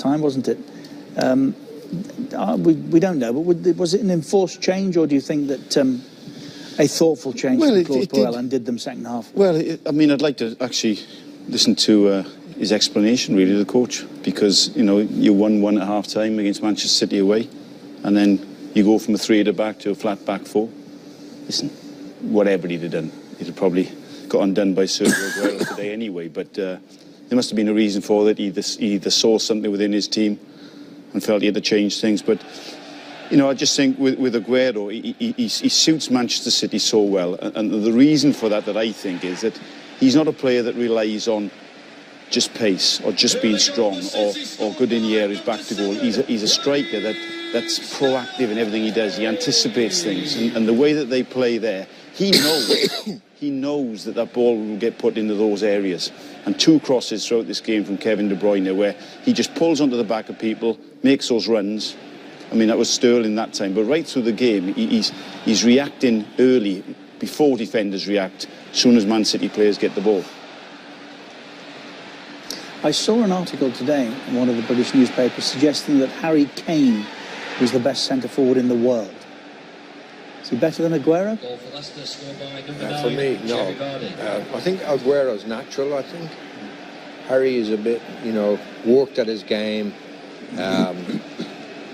time, wasn't it? We don't know, but was it an enforced change, or do you think that a thoughtful change from Claude Puel and did them second half? Well, I mean, I'd like to actually listen to his explanation, really, the coach, because, you know, you won one at half-time against Manchester City away, and then you go from a 3 at the back to a flat back 4. Listen, whatever he'd have done, he'd have probably got undone by Sergio Aguero today anyway, but there must have been a reason for that. He either saw something within his team and felt he had to change things. But, you know, I just think with Aguero, he suits Manchester City so well. And the reason for that I think, is that he's not a player that relies on just pace or just being strong or good in the air, his back to goal. He's a striker that's proactive in everything he does. He anticipates things. And the way that they play there, he knows that ball will get put into those areas. And 2 crosses throughout this game from Kevin De Bruyne, where he just pulls onto the back of people, makes those runs. I mean, that was Sterling that time. But right through the game, he's reacting early, before defenders react, as soon as Man City players get the ball. I saw an article today in one of the British newspapers suggesting that Harry Kane was the best centre-forward in the world. Is he better than Aguero? Goal for Leicester, scored by number 9, for me, no. I think Aguero's natural, I think. Harry is a bit, you know, worked at his game,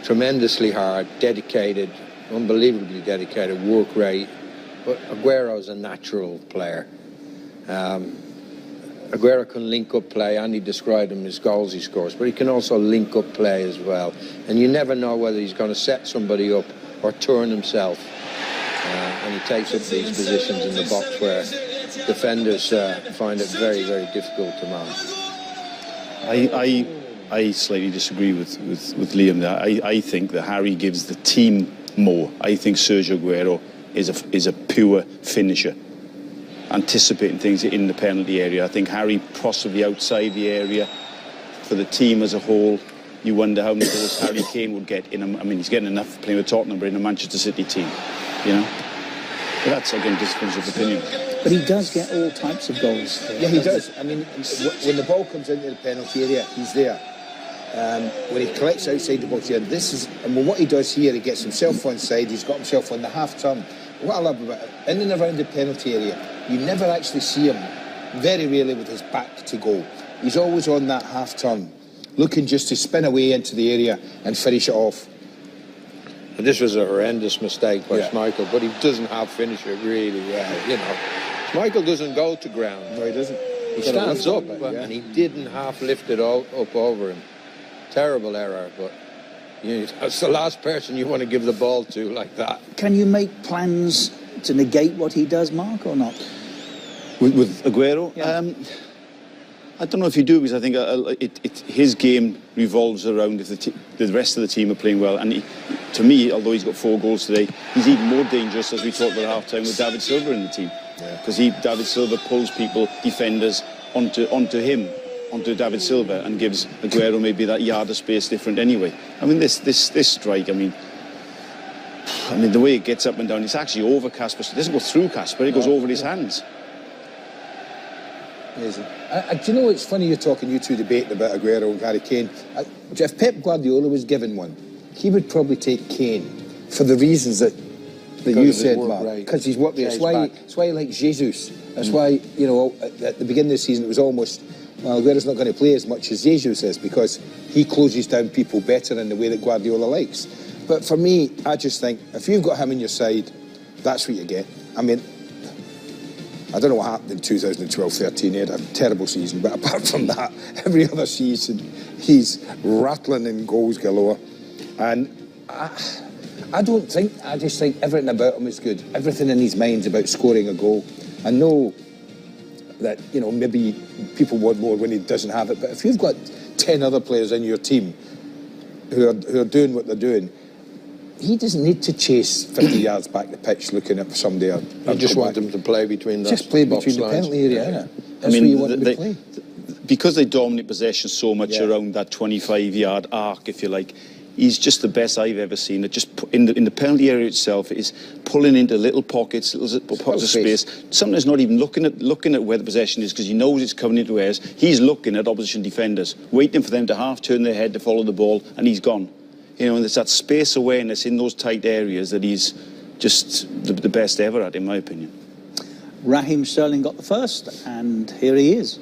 tremendously hard, dedicated, unbelievably dedicated, work rate. But Aguero's a natural player. Aguero can link up play. Andy described him as goals he scores, but he can also link up play as well. And you never know whether he's going to set somebody up or turn himself. And he takes up these positions in the box where defenders find it very, very difficult to mark. I slightly disagree with Liam there. I think that Harry gives the team more. I think Sergio Aguero is a pure finisher, anticipating things in the penalty area. I think Harry possibly outside the area. For the team as a whole, you wonder how many goals Harry Kane would get I mean, he's getting enough playing with Tottenham, but in a Manchester City team, you know. But that's, again, difference of opinion. But he does get all types of goals. Yeah, he does. I mean, when the ball comes into the penalty area, he's there. When he collects outside the box here, what he does here, he gets himself on side, he's got himself on the half-turn. What I love about it, in and around the penalty area, you never actually see him, very rarely, with his back to goal. He's always on that half-turn, looking just to spin away into the area and finish it off. And this was a horrendous mistake by Schmeichel, but he doesn't half finish it really well, you know. Schmeichel doesn't go to ground. No, he doesn't. He stands up, and he didn't half lift it all up over him. Terrible error, but you know, that's the last person you want to give the ball to like that. Can you make plans to negate what he does, Mark, or not? With Aguero? Yeah. I don't know if you do, because I think his game revolves around if the rest of the team are playing well. And to me, although he's got 4 goals today, he's even more dangerous, as we talked about at half-time, with David Silva in the team. Because David Silva pulls people, defenders, onto him, onto David Silva, and gives Aguero maybe that yard of space different anyway. I mean, this strike, I mean, the way it gets up and down, it's actually over Casper. It doesn't go through Casper, it goes over his hands. Amazing. Do you know, it's funny you two debating about Aguero and Harry Kane. If Pep Guardiola was given one, he would probably take Kane for the reasons that you said, Mark. Because he's worked there. That's why he likes Jesus. That's why, you know, at the beginning of the season, it was almost, well, Aguero's not going to play as much as Jesus is, because he closes down people better in the way that Guardiola likes. But for me, I just think, if you've got him on your side, that's what you get. I mean, I don't know what happened in 2012-13. He had a terrible season, but apart from that, every other season, he's rattling in goals galore. And I just think everything about him is good. Everything in his mind's about scoring a goal. I know that, you know, maybe people want more when he doesn't have it, but if you've got 10 other players in your team who are doing what they're doing, he doesn't need to chase 50 yards back the pitch looking at somebody. You just want them to play between the just play between the penalty area, innit? That's where you want them to play. Because they dominate possession so much around that 25-yard arc, if you like, he's just the best I've ever seen. It just in the penalty area itself is pulling into little pockets, little pockets of space. Sometimes not even looking at where the possession is, because he knows it's coming into areas. He's looking at opposition defenders, waiting for them to half turn their head to follow the ball, and he's gone. You know, and there's that space awareness in those tight areas that he's just the best ever at, in my opinion. Raheem Sterling got the first, and here he is.